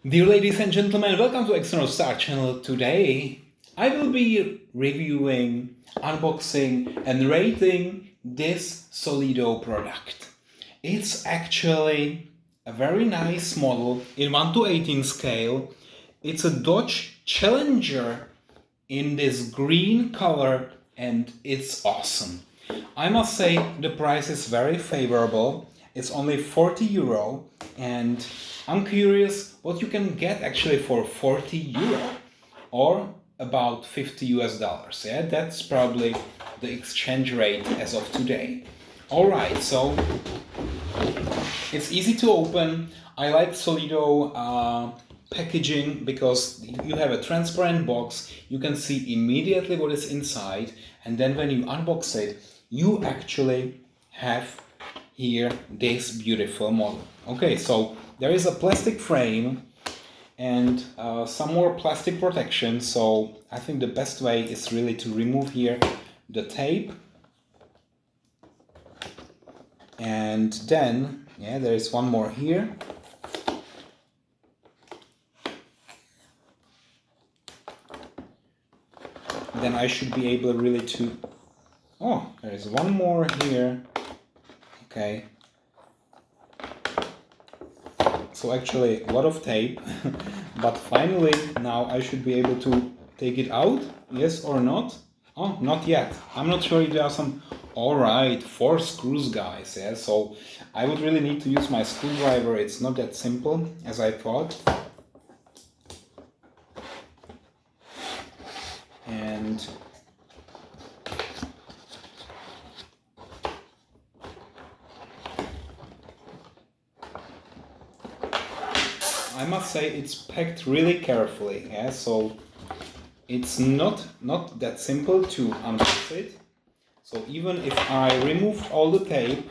Dear ladies and gentlemen, welcome to External Star channel. Today I will be reviewing, unboxing and rating this Solido product. It's actually a very nice model in 1:18 scale. It's a Dodge Challenger in this green color and it's awesome. I must say the price is very favorable. It's only 40 euro and I'm curious what you can get actually for 40 euro or about 50 US dollars. Yeah, that's probably the exchange rate as of today. Alright, so it's easy to open. I like Solido packaging because you have a transparent box, you can see immediately what is inside, and then when you unbox it, you actually have here this beautiful model. Okay, so there is a plastic frame and some more plastic protection, so I think the best way is really to remove here the tape, and then there is one more here. Then I should be able really to... Oh, there is one more here. Okay. So actually a lot of tape, but finally now I should be able to take it out, yes or not? Oh, not yet. I'm not sure if there are some... Alright, 4 screws, guys, yeah, so I would really need to use my screwdriver. It's not that simple as I thought. And I must say it's packed really carefully, yeah, so it's not that simple to unbox it. So even if I removed all the tape,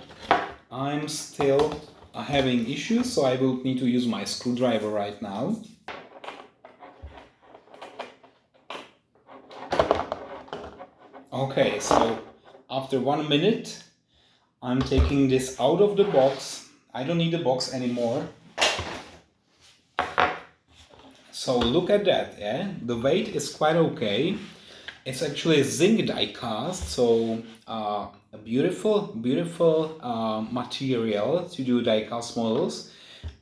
I'm still having issues, so I will need to use my screwdriver right now. Okay, so after 1 minute, I'm taking this out of the box. I don't need the box anymore. So look at that, yeah? The weight is quite okay. It's actually a zinc die cast, so a beautiful material to do die cast models.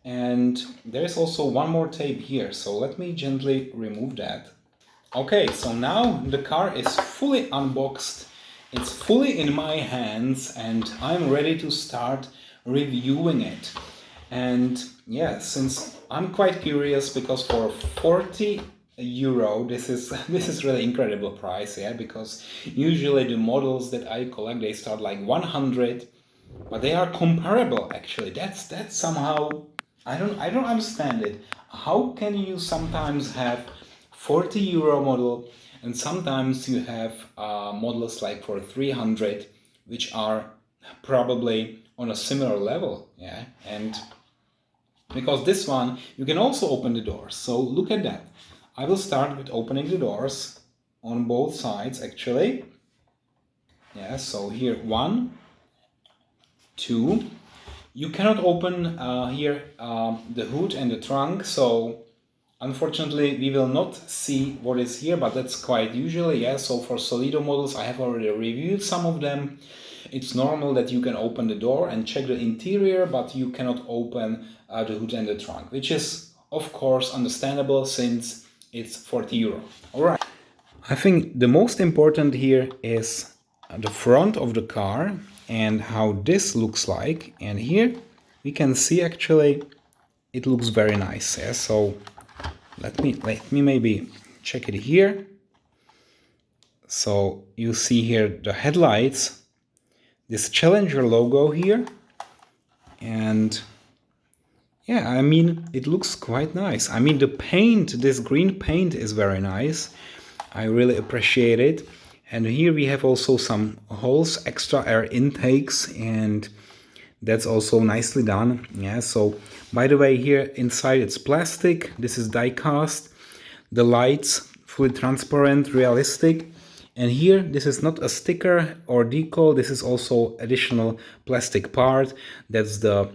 And there is also one more tape here, so let me gently remove that. Okay, so now the car is fully unboxed, it's fully in my hands, and I'm ready to start reviewing it. And yeah, since I'm quite curious, because for 40 euro this is really incredible price, yeah, because usually the models that I collect, they start like 100, but they are comparable actually. That's somehow, I don't understand it. How can you sometimes have 40 euro model and sometimes you have models like for 300 which are probably on a similar level, yeah? And because this one you can also open the doors, so look at that. I will start with opening the doors on both sides actually. Yeah, so here 1, 2. You cannot open here the hood and the trunk, so unfortunately we will not see what is here, but that's quite usually, yeah. So for Solido models I have already reviewed some of them. It's normal that you can open the door and check the interior, but you cannot open the hood and the trunk, which is of course understandable since it's 40 euro. Alright. I think the most important here is the front of the car and how this looks like. And here we can see actually it looks very nice. Yeah? So let me maybe check it here. So you see here the headlights, this Challenger logo here, and yeah, I mean, it looks quite nice. I mean, the paint, this green paint is very nice. I really appreciate it. And here we have also some holes, extra air intakes, and that's also nicely done. Yeah, so by the way, here inside it's plastic. This is die cast. The lights, fully transparent, realistic. And here, this is not a sticker or decal. This is also additional plastic part. That's the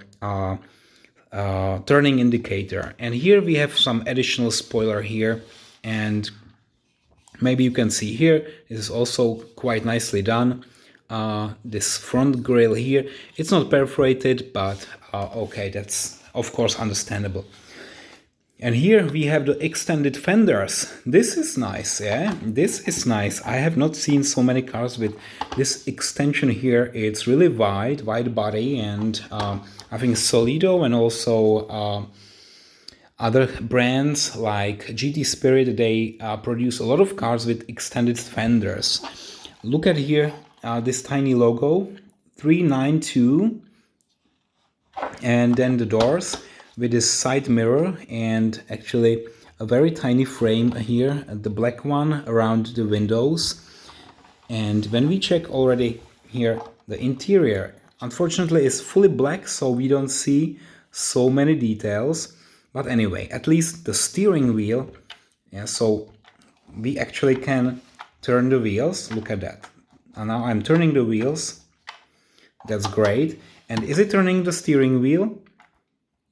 turning indicator. And here we have some additional spoiler here, and maybe you can see here, this is also quite nicely done. This front grille here, it's not perforated, but okay, that's of course understandable. And here we have the extended fenders. This is nice, yeah? This is nice. I have not seen so many cars with this extension here. It's really wide body, and I think Solido and also other brands like GT Spirit, they produce a lot of cars with extended fenders. Look at here, this tiny logo, 392, and then the doors with this side mirror, and actually a very tiny frame here, the black one around the windows. And when we check already here, the interior unfortunately is fully black, so we don't see so many details. But anyway, at least the steering wheel, yeah, so we actually can turn the wheels. Look at that. And now I'm turning the wheels. That's great. And is it turning the steering wheel?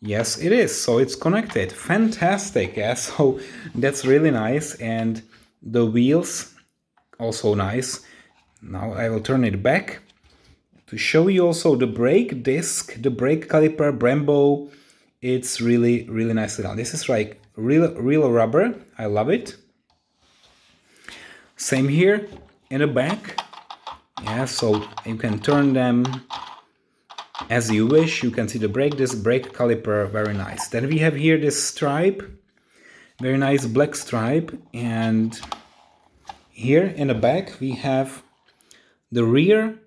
Yes, it is. So it's connected. Fantastic. Yeah, so that's really nice. And the wheels, also nice. Now I will turn it back to show you also the brake disc, the brake caliper, Brembo. It's really nicely done. This is like real rubber. I love it. Same here in the back. Yeah, so you can turn them as you wish. You can see the brake disc, brake caliper, very nice. Then we have here this stripe, very nice black stripe. And here in the back we have the rear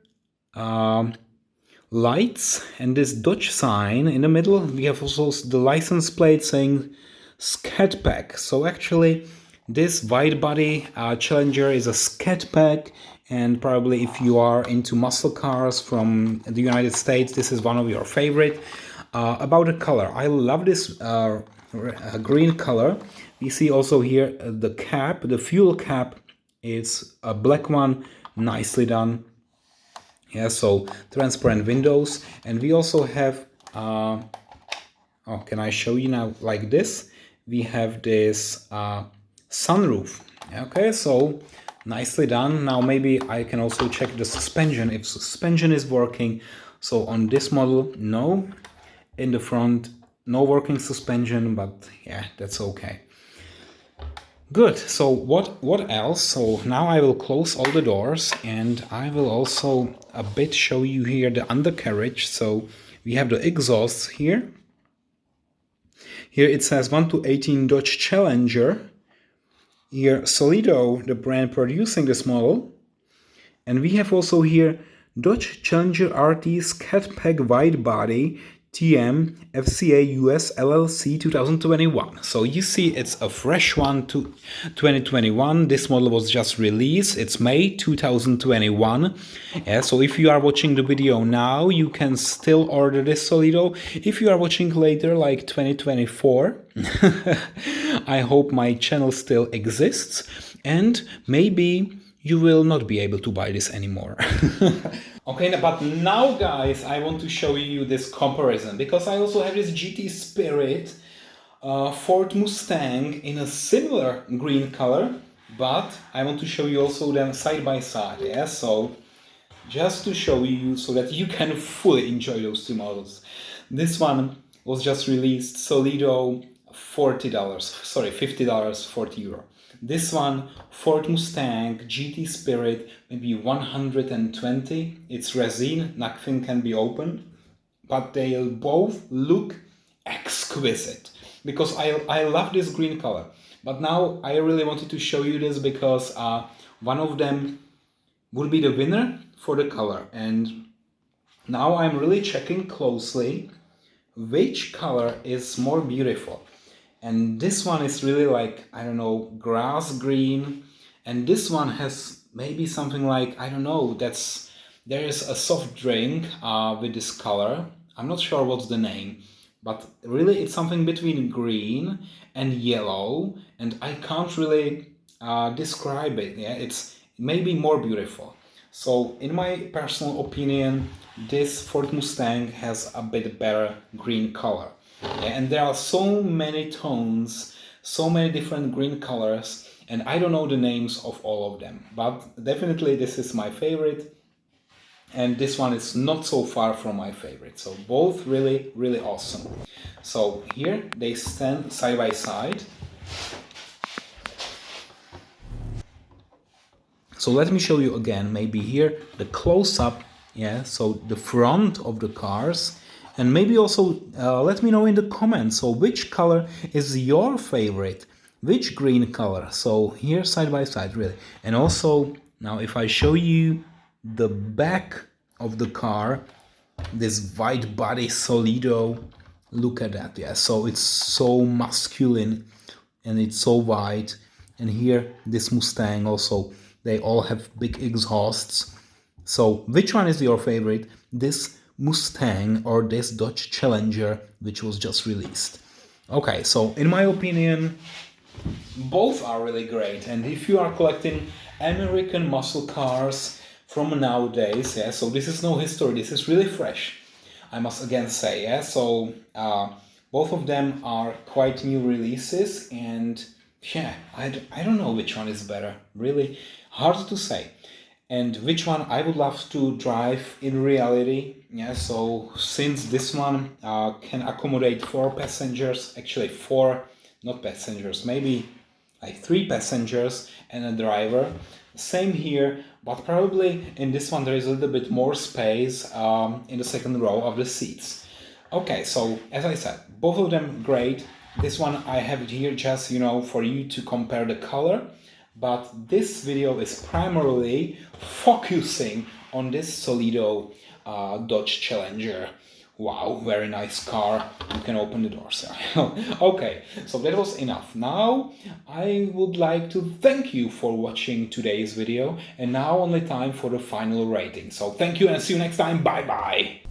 lights and this Dodge sign in the middle. We have also the license plate saying Scat pack. So actually this Widebody Challenger is a Scat pack, and probably if you are into muscle cars from the United States, this is one of your favorite. About the color, I love this green color. We see also here the cap, the fuel cap, it's a black one, nicely done. Yeah, so transparent windows. And we also have, oh, can I show you now like this? We have this sunroof. Okay, so nicely done. Now maybe I can also check the suspension, if suspension is working. So on this model, no. In the front, no working suspension, but yeah, that's okay. Good. So what else? So now I will close all the doors, and I will also a bit show you here the undercarriage. So we have the exhausts here. Here it says 1 to 18 Dodge Challenger. Here Solido, the brand producing this model. And we have also here Dodge Challenger RT Scat Pack Widebody TM FCA US LLC 2021. So you see it's a fresh one to 2021. This model was just released. It's May 2021. Yeah, so if you are watching the video now, you can still order this Solido. If you are watching later, like 2024, I hope my channel still exists, and maybe you will not be able to buy this anymore. Okay, but now guys, I want to show you this comparison, because I also have this GT Spirit Ford Mustang in a similar green color, but I want to show you also them side by side, yeah? So just to show you so that you can fully enjoy those two models. This one was just released, Solido, $40, sorry, $50, 40 euro. This one, Ford Mustang GT Spirit, maybe 120. It's resin, nothing can be opened, but they both look exquisite, because I love this green color. But now I really wanted to show you this because one of them would be the winner for the color, and now I'm really checking closely which color is more beautiful. And this one is really like, I don't know, grass green. And this one has maybe something like, I don't know, there is a soft drink with this color. I'm not sure what's the name, but really it's something between green and yellow. And I can't really describe it. Yeah, it's maybe more beautiful. So in my personal opinion, this Ford Mustang has a bit better green color. Yeah, and there are so many tones, so many different green colors, and I don't know the names of all of them, but definitely this is my favorite, and this one is not so far from my favorite. So both really, really awesome. So here they stand side by side. So let me show you again, maybe here, the close-up, yeah, so the front of the cars. And maybe also let me know in the comments, so which color is your favorite? Which green color? So here side by side, really. And also, now if I show you the back of the car, this Widebody Solido, look at that, yeah. So it's so masculine and it's so wide. And here, this Mustang also, they all have big exhausts. So which one is your favorite? This Mustang or this Dodge Challenger, which was just released? Okay, so in my opinion, both are really great. And if you are collecting American muscle cars from nowadays, yeah, so this is no history, this is really fresh, I must again say, yeah. So both of them are quite new releases, and yeah, I don't know which one is better, really hard to say. And which one I would love to drive in reality. Yeah, so since this one can accommodate 4 passengers, actually 4, not passengers, maybe like 3 passengers and a driver. Same here, but probably in this one there is a little bit more space in the second row of the seats. Okay, so as I said, both of them great. This one I have it here just, for you to compare the color. But this video is primarily focusing on this Solido Dodge Challenger. Wow, very nice car. You can open the doors. Okay, so that was enough. Now I would like to thank you for watching today's video, and now only time for the final rating. So thank you and see you next time. Bye bye.